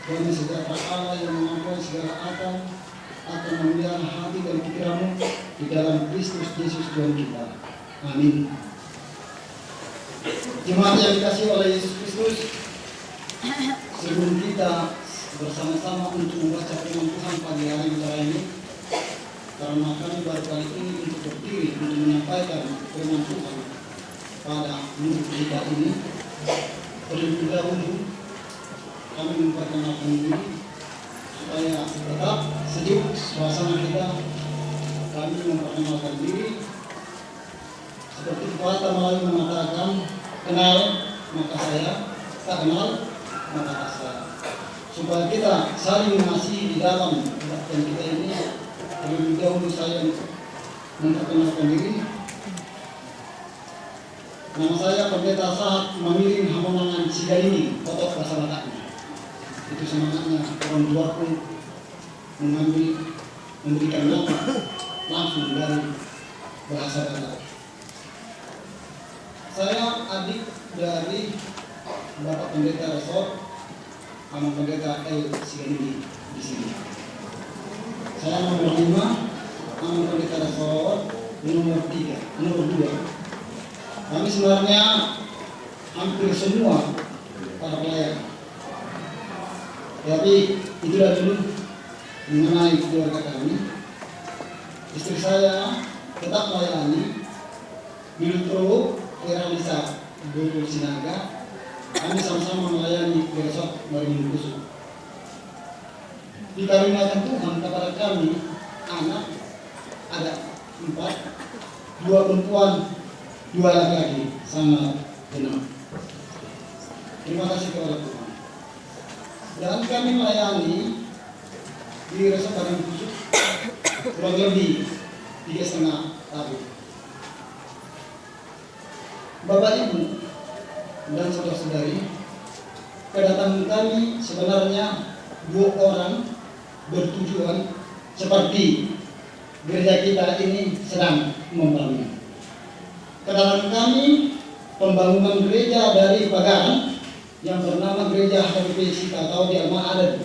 dan sejahtera Allah yang melampaui segala akal akan memelihara hati dan pikiranmu di dalam Kristus Yesus Tuhan kita. Amin. Jemaat yang dikasihi oleh Yesus Kristus, sebelum kita bersama-sama untuk membaca firman Tuhan pagi hari bicara ini, karena kami baru kali ini untuk berdiri untuk menyampaikan firman Tuhan pada minggu kita ini, terlebih dahulu kami memperkenalkan diri supaya tetap sejuk suasana kita. Kami memperkenalkan diri seperti kata Melayu mengatakan, kenal maka saya, tak kenal maka tak saya. Supaya kita saling mengasihi di dalam kebaktian kita ini. Terlebih dahulu saya memperkenalkan diri. Nama saya Pendeta Sahat Mamiring Hamonangan Sigalini, Kotok bahasa Bataknya. Itu semangatnya orang tuaku memberikan nama langsung dari bahasa Batak. Saya adik dari Bapak Pendeta Resort sama Pendeta El Sigalini di sini. Saya nomor 5, sama Pendeta Resort nomor 2. Kami sebenarnya hampir semua para pelayan. Tapi itulah dulu mengenai keluarga kami. Istri saya tetap melayani Milutro Keralisa Dulu Sinaga. Kami sama-sama melayani Resort Marinir Kusuk. Dikaruniakan Tuhan kepada kami anak ada 4, 2 perempuan, 2 laki-laki, sangat genap. Terima kasih kepada Tuhan. Dan kami melayani di Resort Marinir Kusuk kurang lebih 3,5 tahun. Bapak Ibu dan saudara-saudari, kedatangan kami sebenarnya 2 orang bertujuan seperti gereja kita ini sedang membangun. Kedatangan kami pembangunan gereja dari Pagaran yang bernama Gereja HKBP Sita atau di Alma Adat,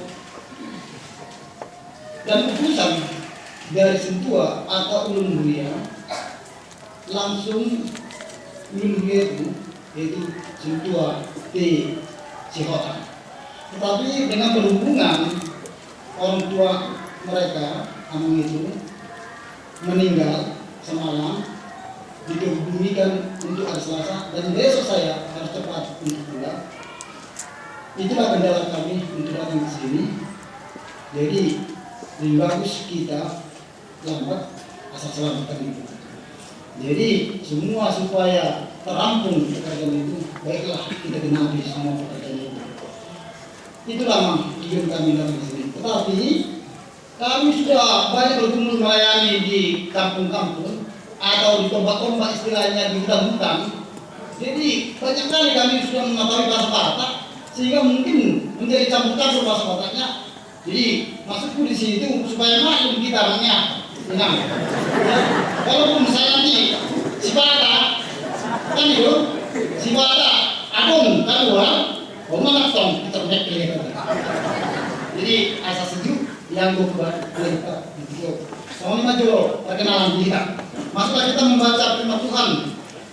dan utusan dari Sentua atau Ulun Mulia langsung Ulun Mulia itu yaitu Sentua T. Sihota. Tetapi dengan berhubungan orang tua mereka Amang itu meninggal semalam, dikebumikan untuk hari Selasa, dan besok saya harus cepat untuk pulang. Itulah kendala kami untuk datang ke sini. Jadi lebih bagus kita lambat asal selamatkan itu. Jadi semua supaya terampung pekerjaan itu, baiklah kita genapi semua pekerjaan itu. Itulah tujuan kami datang ke sini. Tetapi kami sudah banyak berkumpul melayani di kampung-kampung atau di tombak-tombak istilahnya di hutan-hutan. Jadi banyak kali kami sudah mengetahui bahasa Batak sehingga mungkin menjadi campur-campur bahasa Bataknya. Jadi maksudku di sini itu supaya maklum kita namanya. Nah, walaupun saya nanti si Batak kan itu si Batak Agung keluar, ngomong tong kita pilih. Jadi asal sejuk yang gue buat video. Soalnya maju perkenalan kita. Masuklah kita membaca firman Tuhan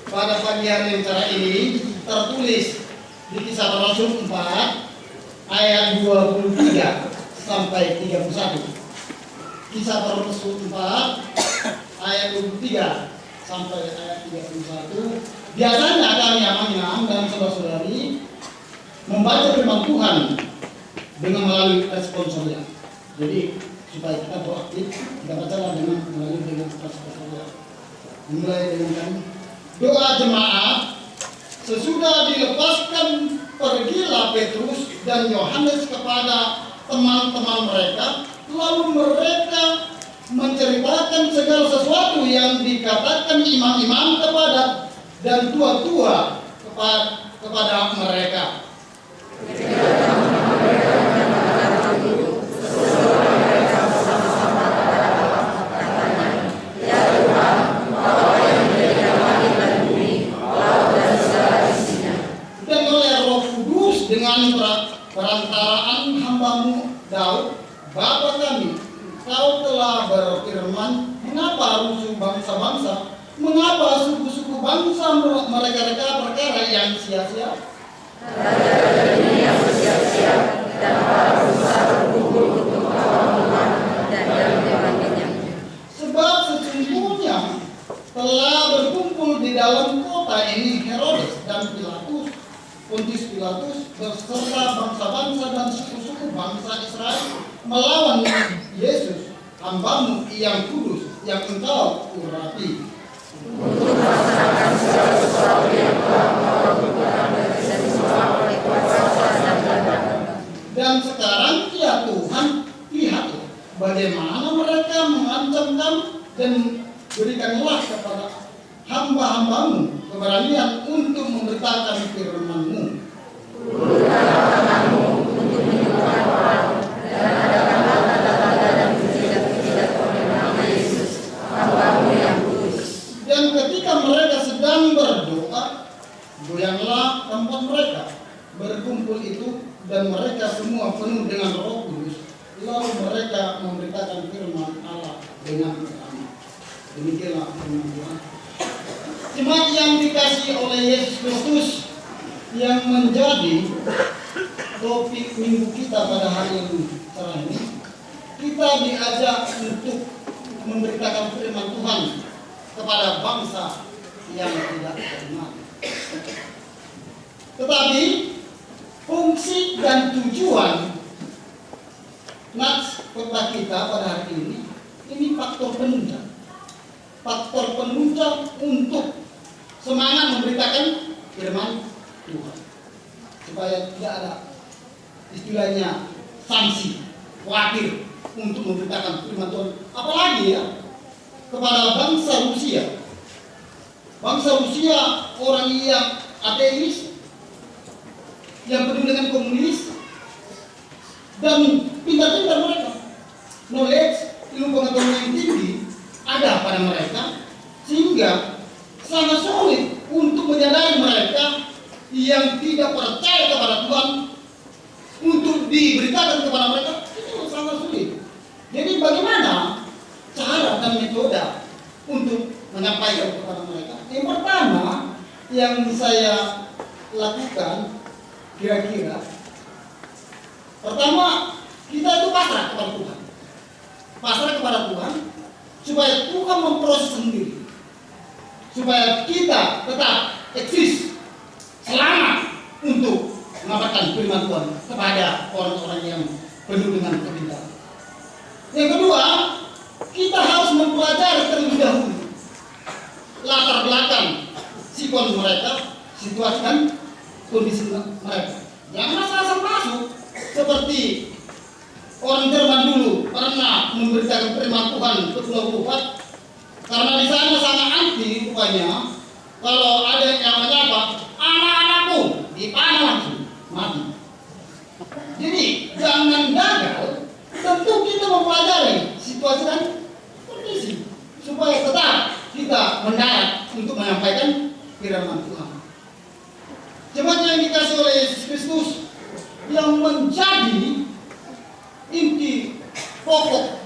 pada pagi hari acara ini, tertulis di Kisah Para Rasul 4 ayat 23 sampai 31. Kisah Para Rasul 4 ayat 23 sampai ayat 31. Biasanya kami Amang dan saudara-saudari membaca firman Tuhan dengan melalui respon saja. Jadi supaya kita proaktif, kita bacalah dengan melalui dengan respon saja. Mulai dengan doa jemaat. Sesudah dilepaskan, pergilah Petrus dan Yohanes kepada teman-teman mereka, lalu mereka menceritakan segala sesuatu yang dikatakan imam-imam kepada dan tua-tua kepada mereka. Dan oleh Roh Kudus dengan perantaraan hambamu Daud, Bapa kami, kau telah berfirman, mengapa rusuh bangsa-bangsa, mengapa suku-suku bangsa mereka-reka perkara yang sia-sia? Raja-raja yang sia-sia dan para pengusaha berkumpul untuk melawan Tuhan dan yang firman-Nya. Sebab sesungguhnya telah berkumpul di dalam kota ini Herodes dan Pilatus, Pontius Pilatus beserta bangsa-bangsa dan suku-suku bangsa Israel melawan Yesus, hambamu yang kudus, yang engkau urapi. Untuk melaksanakan segala sesuatu yang telah mau Tuhan dan semua oleh kuasa dan kehendak. Dan sekarang ya Tuhan, lihatlah bagaimana mereka mengancam kami, dan berikanlah kepada hamba-hambamu keberanian untuk memberitakan firman-Mu. Ulurkanlah tanganmu untuk menyembuhkan orang dan adakanlah tanda-tanda dan mujizat-mujizat oleh nama Yesus, hamba-Mu yang kudus. Dan ketika mereka sedang berdoa, goyanglah tempat mereka berkumpul itu, dan mereka semua penuh dengan Roh Kudus. Lalu mereka memberitakan firman Allah dengan bersama. Demikianlah firman Tuhan. Jemaat yang dikasihi oleh Yesus Kristus, yang menjadi topik minggu kita pada hari yang cerah ini, kita diajak untuk memberitakan firman Tuhan kepada bangsa yang tidak beriman. Tetapi fungsi dan tujuan nats khotbah kita pada hari ini faktor penunjang. Faktor penunjang untuk semangat memberitakan firman Tuhan, supaya tidak ada istilahnya sanksi, khawatir untuk memberitakan firman Tuhan. Apalagi ya kepada bangsa Rusia. Bangsa Rusia orang yang ateis, yang peduli dengan komunis, dan pintar-pintar mereka, knowledge, ilmu pengetahuan yang tinggi ada pada mereka, sehingga sangat sulit untuk menyadari mereka yang tidak percaya kepada Tuhan untuk diberitakan kepada mereka. Itu sangat sulit. Jadi bagaimana cara dan metode untuk menyampaikan kepada mereka? Yang pertama yang saya lakukan, kira-kira pertama, kita itu pasrah kepada Tuhan. Pasrah kepada Tuhan supaya Tuhan memproses sendiri, supaya kita tetap eksis, selamat untuk mengabarkan firman Tuhan kepada orang-orang yang penuh dengan kebintangan. Yang kedua, kita harus mempelajari terlebih dahulu latar belakang sikon mereka, situasi dan kondisi mereka. Jangan asal-asal masuk seperti orang Jerman dulu pernah memberitakan firman Tuhan ke Pulau Bupat, karena di sana sangat anti rupanya. Kalau ada yang menyapa anak-anakku, dipanah langsung mati. Jadi jangan gagal, tentu kita mempelajari situasi dan kondisi supaya tetap kita mendarat untuk menyampaikan firman Tuhan. Jemaat yang dikasihi oleh Yesus Kristus, yang menjadi inti pokok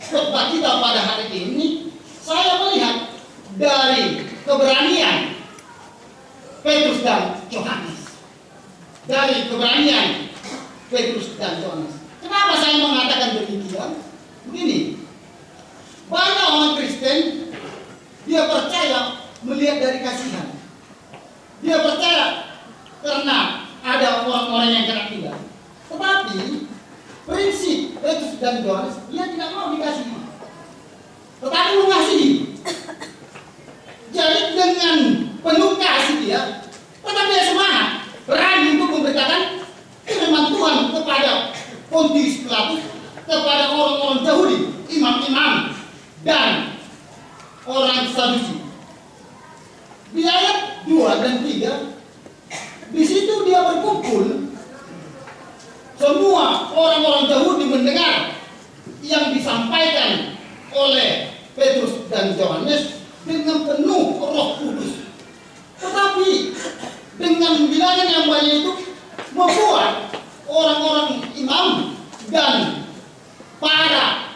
khotbah kita pada hari ini, saya melihat dari keberanian Petrus dan Yohanes. Dari keberanian Petrus dan Yohanes. Kenapa saya mengatakan demikian? Begini, banyak orang Kristen dia percaya melihat dari kasihan. Dia percaya karena ada orang-orang yang kena tinggal. Tetapi prinsip Petrus dan Yohanes, dia tidak mau dikasihi, tetapi mengasihi. Jadi dengan penuh kasih dia, tetap dia semangat, berani untuk memberitakan firman Tuhan kepada Pontius Pilatus, kepada orang-orang Yahudi, imam-imam dan orang Sadusi. Di ayat 2 dan 3, di situ dia berkumpul. Semua orang-orang Yahudi mendengar yang disampaikan oleh Petrus dan Yohanes dengan penuh Roh Kudus. Tetapi dengan bilangan yang banyak itu membuat orang-orang imam dan para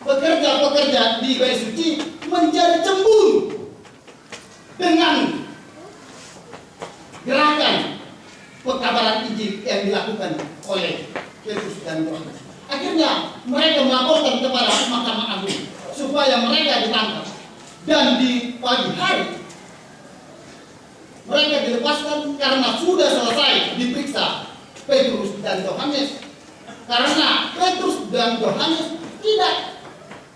pekerja-pekerja di bait suci menjadi cemburu dengan gerakan pekabaran Injil yang dilakukan oleh Petrus dan Yohanes. Akhirnya mereka melaporkan kepada Mahkamah Agung supaya mereka ditangkap, dan di pagi hari mereka dilepaskan karena sudah selesai diperiksa Petrus dan Yohanes, karena Petrus dan Yohanes tidak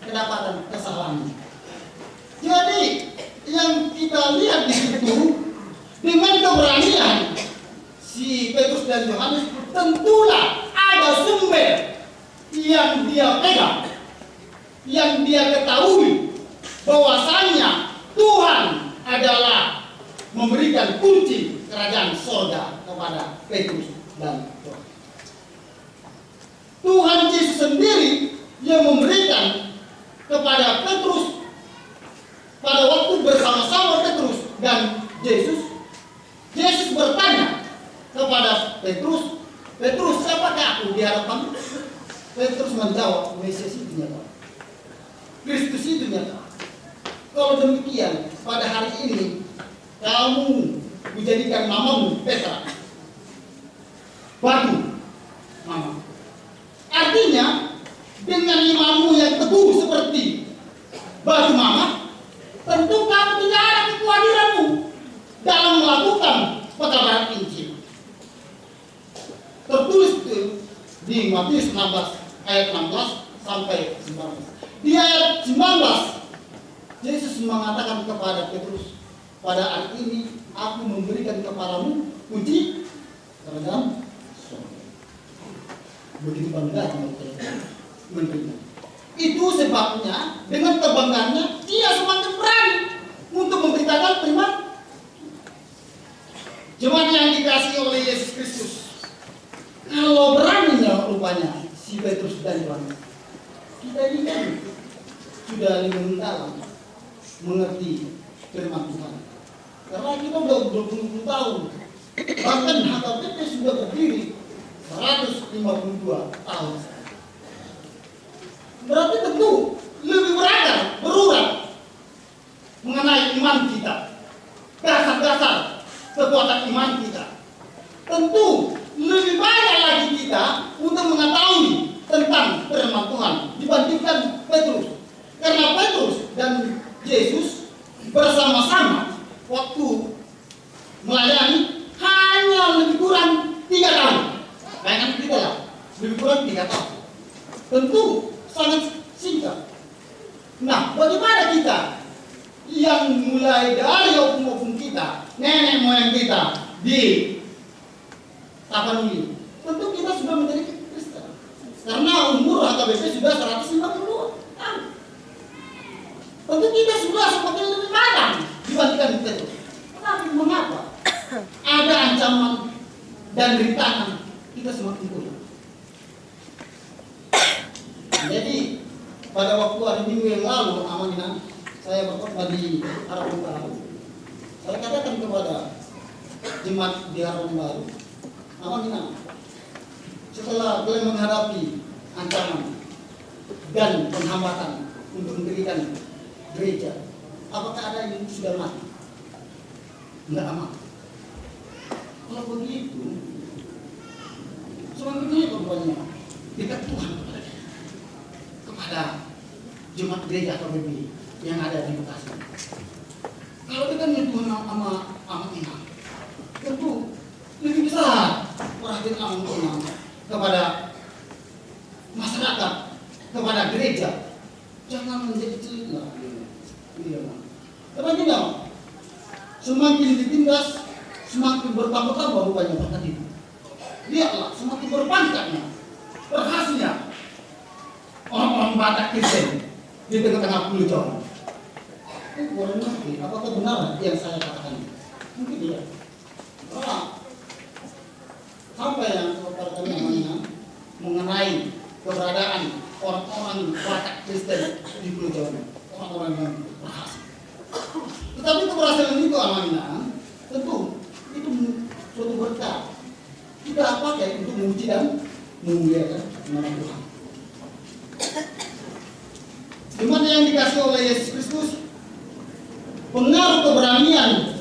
kedapatan kesalahan. Jadi yang kita lihat di situ, dengan keberanian si Petrus dan Yohanes, tentulah ada sumber yang dia pegang, yang dia ketahui bahwasanya Tuhan adalah memberikan kunci kerajaan sorga kepada Petrus dan Yohanes. Tuhan Yesus sendiri yang memberikan kepada Petrus pada waktu bersama-sama Petrus dan Yesus. Yesus bertanya kepada Petrus, "Petrus, siapakah aku di hadapan?" Petrus menjawab, "Mesias itu nyata, Kristus itu nyata. Kalau demikian, pada hari ini kamu menjadikan namamu Petra, batu mama." Artinya, dengan imanmu yang teguh seperti batu mama, tentu kamu tidak ada kekhawatiranmu dalam melakukan pekabaran Injil. Tertulis itu di Matius 16 ayat 16 sampai 19. Di ayat 19, Yesus mengatakan kepada Petrus, "Pada hari ini aku memberikan kepadamu kunci kerajaan surga." Begitu bangga menerima. Itu sebabnya dengan kebanggaannya dia semakin berani untuk memberitakan firman. Jemaat yang dikasihi oleh Yesus Kristus, kalau beraninya rupanya si Petrus dan Yohanes, kita ini kan sudah lebih dalam mengerti firman Tuhan. Karena kita sudah 20 tahun, bahkan HKBP sudah berdiri 152 tahun. Berarti tentu lebih berurat mengenai iman kita, dasar-dasar kekuatan iman kita. Tentu lebih banyak lagi kita untuk mengetahui tentang firman Tuhan dibandingkan Petrus. Karena Petrus dan Yesus bersama-sama waktu melayani hanya lebih kurang 3 tahun. Bayangkan kita lah, lebih kurang 3 tahun. Tentu sangat singkat. Nah, bagaimana kita yang mulai dari opung-opung kita, nenek moyang kita di Tapanuli, tentu kita sudah menjadi Kristen. Karena umur HKBP sudah 152 tahun. Tentu kita sudah semakin lebih matang dibandingkan itu. Tapi mengapa ada ancaman dan rintangan kita semakin kurang? Jadi pada waktu hari Minggu yang lalu, amanah, saya berkhotbah di Harapan Baru. Saya katakan kepada jemaat di Harapan Baru, amanah, setelah kalian menghadapi ancaman dan penghambatan untuk mendirikan gereja, apakah ada yang sudah mati? Tidak aman. Kalau begitu, semakin banyak korbannya dekat Tuhan kepada jemaat gereja atau BB yang ada di Bekasi. Kalau kita Tuhan sama amanah, tentu lebih besar perhatian amanah kepada masyarakat, kepada gereja. Jangan menjadi celah. Karena kita semakin ditindas, semakin bertambah-tambah rupanya berkat itu. Lihatlah, semakin berpangkatnya, berhasilnya orang-orang Batak Kristen di tengah-tengah Pulau Jawa. Boleh ngerti, apakah benar yang saya katakan? Mungkin iya. Karena sampai yang seperti namanya mengenai keberadaan orang-orang Batak Kristen di Pulau Jawa, orang-orang yang berhasil. Tetapi keberhasilan itu amanah, tentu itu suatu berkat kita pakai untuk memuji dan memuliakan nama Tuhan. Jemaat yang dikasih oleh Yesus Kristus, pengaruh keberanian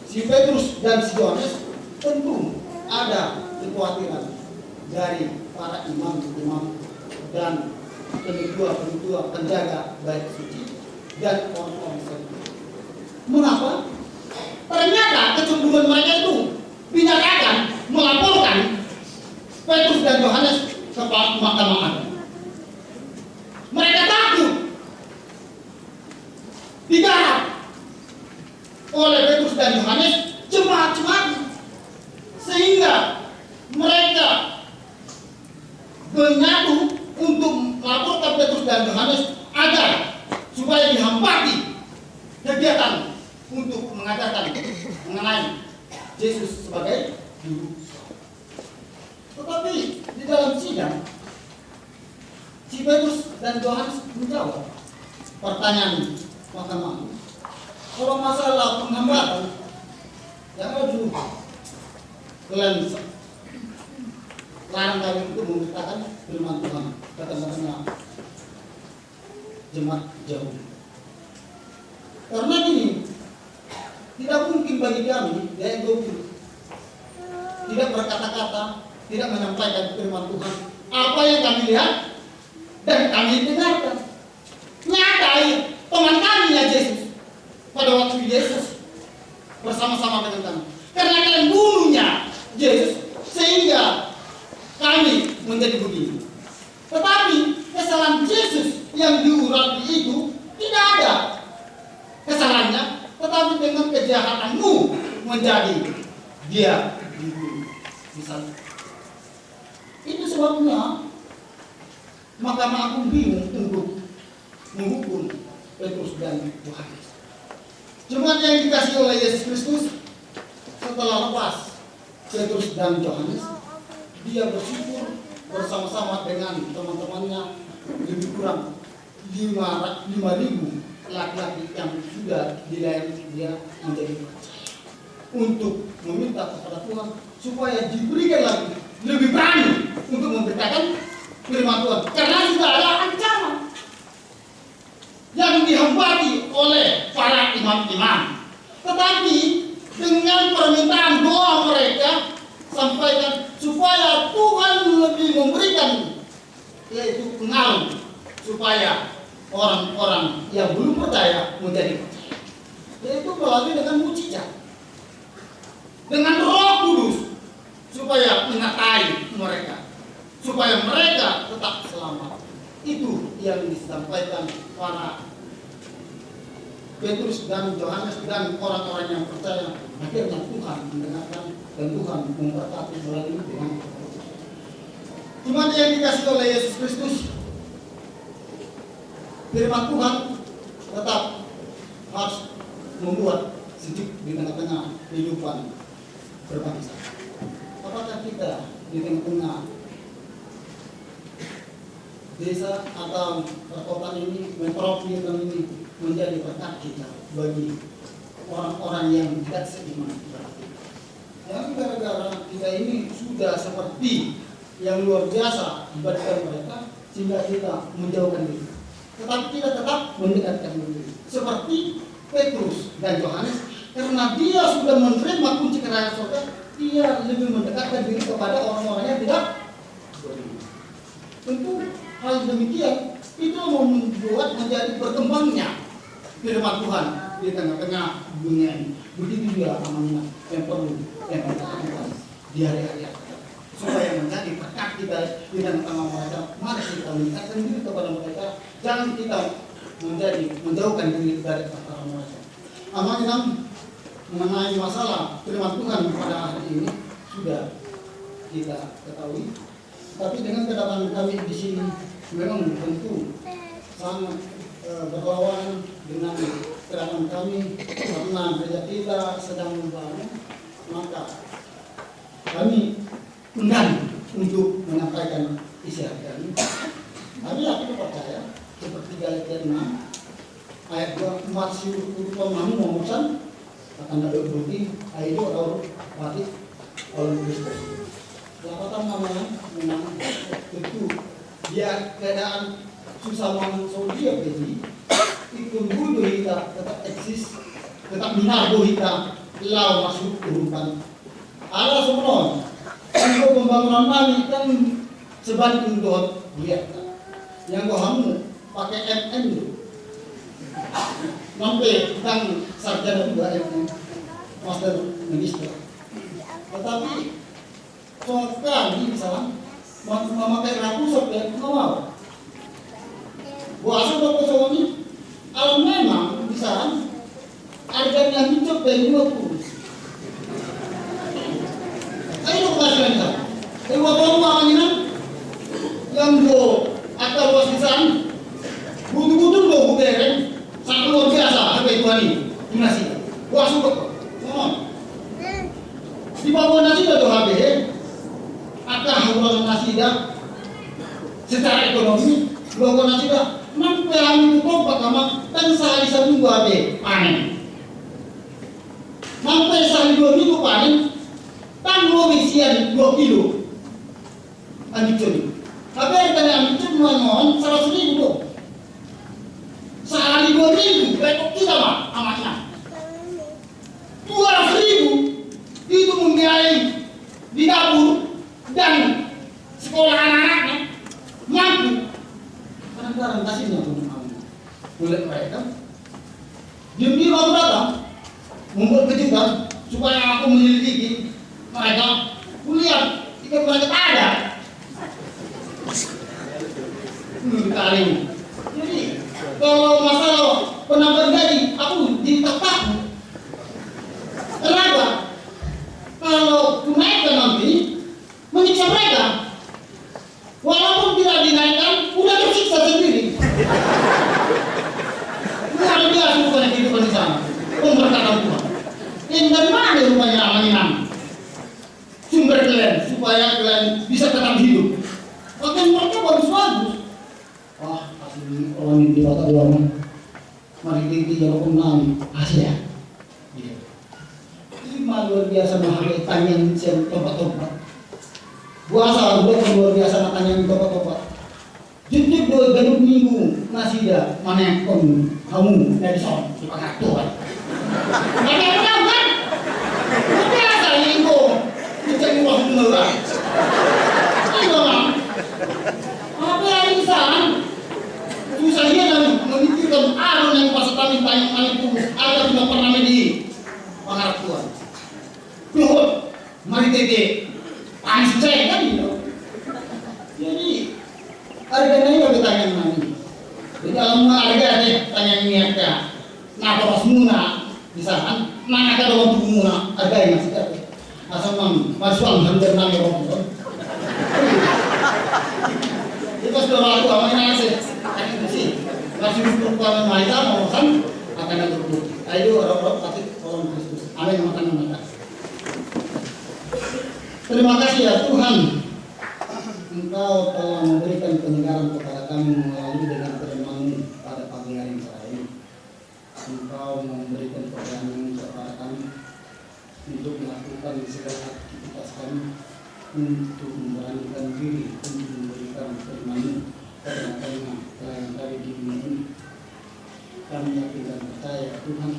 si Petrus dan si Yohanes tentu ada kekhawatiran dari para imam dan pentua penjaga bait suci dan orang-orang Saduki. Mengapa? Ternyata kecemburuan mereka itu dinyatakan melaporkan Petrus dan Yohanes ke Mahkamah Agung. Mereka takut digarap oleh Petrus dan Yohanes jemaat-jemaat, sehingga mereka menyatu untuk melaporkan Petrus dan Yohanes agar supaya dihambati kegiatan untuk mengajarkan mengenai Yesus sebagai Guru. Tetapi di dalam sidang, si Petrus dan Yohanes menjawab pertanyaan Mahkamah. Kalau masalah penghambatan, yang ada dulu kalian larang kami untuk memberitakan firman Tuhan ke tengah-tengah jemaat jauh. Karena ini tidak mungkin bagi kami yang tidak berkata-kata, tidak menyampaikan firman Tuhan apa yang kami lihat dan kami dengarkan. Nyatai teman kami ya Yesus pada waktu Yesus bersama-sama dengan kami. Karena kalian bunuhnya Yesus sehingga kami menjadi begini. Tetapi kesalahan Yesus yang diurapi itu tidak ada kesalahannya, tetapi dengan kejahatanmu menjadi dia dibunuh. Itu sebabnya Mahkamah Agung bingung untuk menghukum Petrus dan Yohanes. Jemaat yang dikasih oleh Yesus Kristus, setelah lepas Petrus dan Yohanes, dia bersyukur bersama-sama dengan teman-temannya, lebih kurang 5.000 laki-laki yang sudah dilayani dia menjadi percaya, untuk meminta kepada Tuhan supaya diberikan lagi lebih berani untuk memberitakan firman Tuhan, karena sudah ada ancaman yang dihambati oleh para imam-imam. Tetapi dengan permintaan doa mereka sampaikan supaya Tuhan lebih memberikan yaitu pengaruh supaya orang-orang yang belum percaya menjadi percaya, yaitu melalui dengan mujizat, dengan Roh Kudus, supaya menyertai mereka, supaya mereka tetap selamat. Itu yang disampaikan para Petrus dan Yohanes dan orang-orang yang percaya. Akhirnya Tuhan mendengarkan dan Tuhan memberkati melalui dengan iman yang dikasih oleh Yesus Kristus. Firman Tuhan tetap harus membuat sejuk di tengah-tengah kehidupan berbangsa. Apakah kita di tengah-tengah desa atau perkotaan ini, metropolitan ini menjadi berkat kita bagi orang-orang yang tidak seiman? Yang gara-gara kita ini sudah seperti yang luar biasa ibadah mereka, sehingga kita menjauhkan diri. Tetapi kita tetap mendekatkan diri. Seperti Petrus dan Yohanes, karena dia sudah menerima kunci kerajaan surga, dia lebih mendekatkan diri kepada orang-orang yang tidak beriman. Tentu hal demikian itu membuat menjadi berkembangnya firman Tuhan di tengah-tengah dunia ini. Begitu juga amanah yang perlu yang kita lakukan di hari-hari supaya menjadi berkat kita di tengah-tengah mereka. Mari kita mendekatkan diri kepada mereka, jangan kita menjauhkan diri dari antara mereka. Amanah mengenai masalah firman Tuhan pada hari ini sudah kita ketahui. Tapi dengan kedatangan kami di sini memang tentu sangat berlawanan dengan kedatangan kami, karena gereja kita sedang membangun, maka kami enggan untuk menyampaikan isi hati kami. Kami yakin percaya seperti Galatia 6 ayat 2, masih pemahaman memesan akan ada bukti ayat 2 batik oleh Kristus. Lapatan namanya memang tentu dia keadaan susah dia jadi itu dulu kita tetap eksis, tetap minarbo kita lau masuk urutan. Ada semua untuk pembangunan kami kan sebalik untuk lihat yang kamu pakai MM itu sampai tentang sarjana juga MM master magister, tetapi sekarang ini misalnya memakai ratus ya nggak mau buasa bapak suami kalau memang misalnya harganya hidup dari 20 ayo kasih kan waktu mana yang atau luas di sana butuh-butuh lo bukeren sangat luar biasa apa itu hari ini nasi wah suka di bawah nasi ada HP akan hubungan nasi dah secara ekonomi bawah nasi dah mampu yang itu kok sama kan sehari seminggu HP panen mampu sehari 2 minggu panen kan lo isian 2 kilo anjing tapi harganya anjing mohon 100.000 tuh sehari 2 minggu baik kita mah amatnya 200.000 itu membiayai di dapur dan sekolah anak-anaknya mampu kadang-kadang kasihnya boleh mereka diam-diam aku datang membuat kejutan supaya aku menyelidiki mereka kuliah ikan mereka tak ada kali ini. Jadi kalau masalah penambahan gaji aku ditetap. Kenapa? Kalau dinaikkan nanti menyiksa mereka. Walaupun tidak dinaikkan, udah tersiksa sendiri. Luar biasa bukan kehidupan di sana. Pemberkatan Tuhan. Yang dari mana rupanya aman sumber kalian supaya kalian bisa tetap hidup. Bahkan mereka bagus-bagus. Wah, asli orang ini diwata doang. Mari kita jangan menang Asia. Luar biasa menghargai tanyaan yang tempat-tempat. Puasa bukan luar biasa tanyaan tempat-tempat. Jujur dua ganung minggu nasi dah mana yang kamu dari sana di pengaturan. Mana yang tahu kan? Biasa ini mencari uang murah. Ini orang. Apa yang insan? Susah dia dan memikirkan arun yang pas kami tanya itu ada tidak pernah di pengaturan. Tuh, mari tete, panas saya kan itu. Jadi harganya ini lebih tanya mana? Jadi kalau harga ada tanya niatnya, nah terus muna, misalkan, mana ada orang tuh muna, harganya masih ada. Asal masuk hampir 6 orang. Itu sudah laku awalnya sih, ini sih, masih untuk kalau mereka mau kan akan ada tuh. Ayo orang-orang pasti orang Kristus, amin makan mereka. Terima kasih ya Tuhan, Engkau telah memberikan penyegaran kepada kami melalui dengan firman-Mu pada pagi hari ini. Engkau memberikan perjalanan kepada kami untuk melakukan segala aktivitas kami, untuk memberanikan diri, untuk memberikan firman-Mu kepada kami pelayan kami di dunia ini. Kami yakin dan percaya Tuhan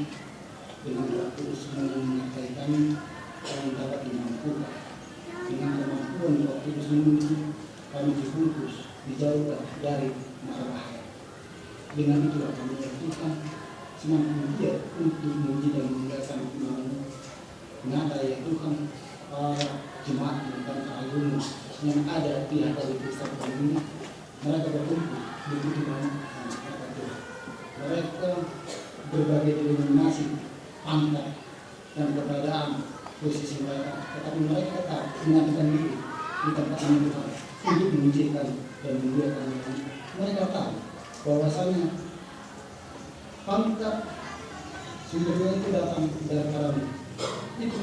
dengan Roh Kudus menyertai kami, kami dapat dimampukan. Dengan kemampuan Roh Kudus menuju kami dibungkus, dijauhkan dari mara bahaya. Dengan itulah kami Tuhan semakin giat untuk memuji dan memuliakan nama-Mu. Nada ya Tuhan para jemaat dan agung yang ada di hadapan Kristus ini, mereka berkumpul begitu banyak mereka Tuhan. Mereka berbagai denominasi, pangkat dan keberadaan posisi mereka, tetapi mereka tetap menyatukan diri di tempat ini Tuhan untuk memujikan dan memuliakan Tuhan. Mereka tahu bahwasanya pangkat sumbernya itu datang dari Karamu. Itu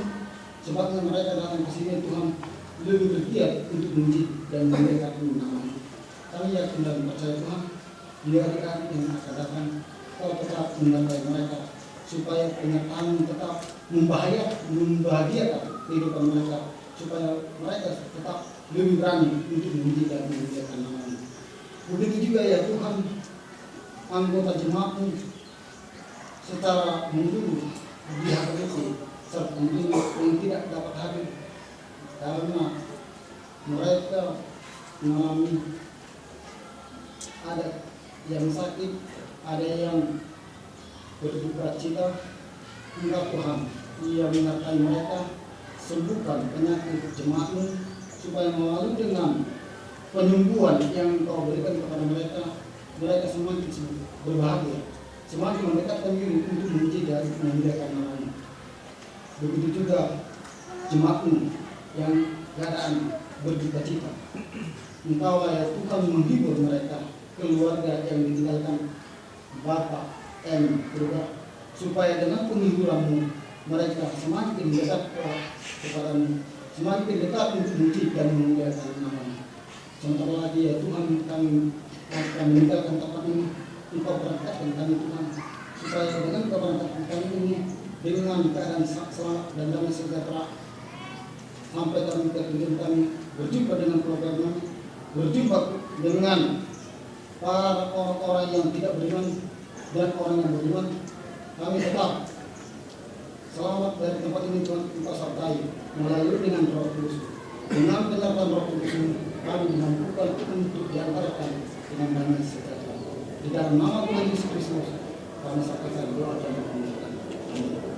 sebabnya mereka datang ke sini Tuhan lebih bergiat untuk memuji dan memuliakan nama-Mu. Kami yakin dan percaya Tuhan di hari kami yang akan datang Kau tetap menyertai mereka supaya penyertaan tetap membahagiakan kehidupan mereka, supaya mereka tetap lebih berani untuk memuji dan memuliakan nama-Mu. Begitu juga ya Tuhan, anggota jemaat-Mu secara menyeluruh di HKBP serta yang tidak dapat hadir karena mereka mengalami ada yang sakit, ada yang berduka cita. Hingga Tuhan Ia menyertai mereka, sembuhkan penyakit jemaat-Mu, supaya melalui dengan penyembuhan yang Kau berikan kepada mereka, mereka semakin berbahagia, semakin mendekatkan diri untuk memuji dan memuliakan nama-Mu. Begitu juga jemaat-Mu yang keadaan berduka cita. Engkau ya Tuhan menghibur mereka, keluarga yang ditinggalkan Bapak juga, supaya dengan penghiburan-Mu mereka semakin dekat kepada-Mu, semakin dekat untuk memuji dan memuliakan nama-Mu. Sebentar lagi ya Tuhan, kami akan meninggalkan tempat ini. Engkau berangkatkan kami Tuhan, supaya dengan keberangkatan kami ini dengan keadaan selamat dan damai sejahtera, sampai kami ke tujuan kami, berjumpa dengan keluarga kami, berjumpa dengan para orang-orang yang tidak beriman dan orang yang beriman. Kami tetap selamat dari tempat ini Tuhan. Engkau sertai melalui dengan Roh Kudus. Dengan penyertaan Roh Kudus ini, kami dimampukan untuk diantarkan dengan damai sejahtera. Di dalam nama Tuhan Yesus Kristus, kami sampaikan doa dan permohonan. Amin.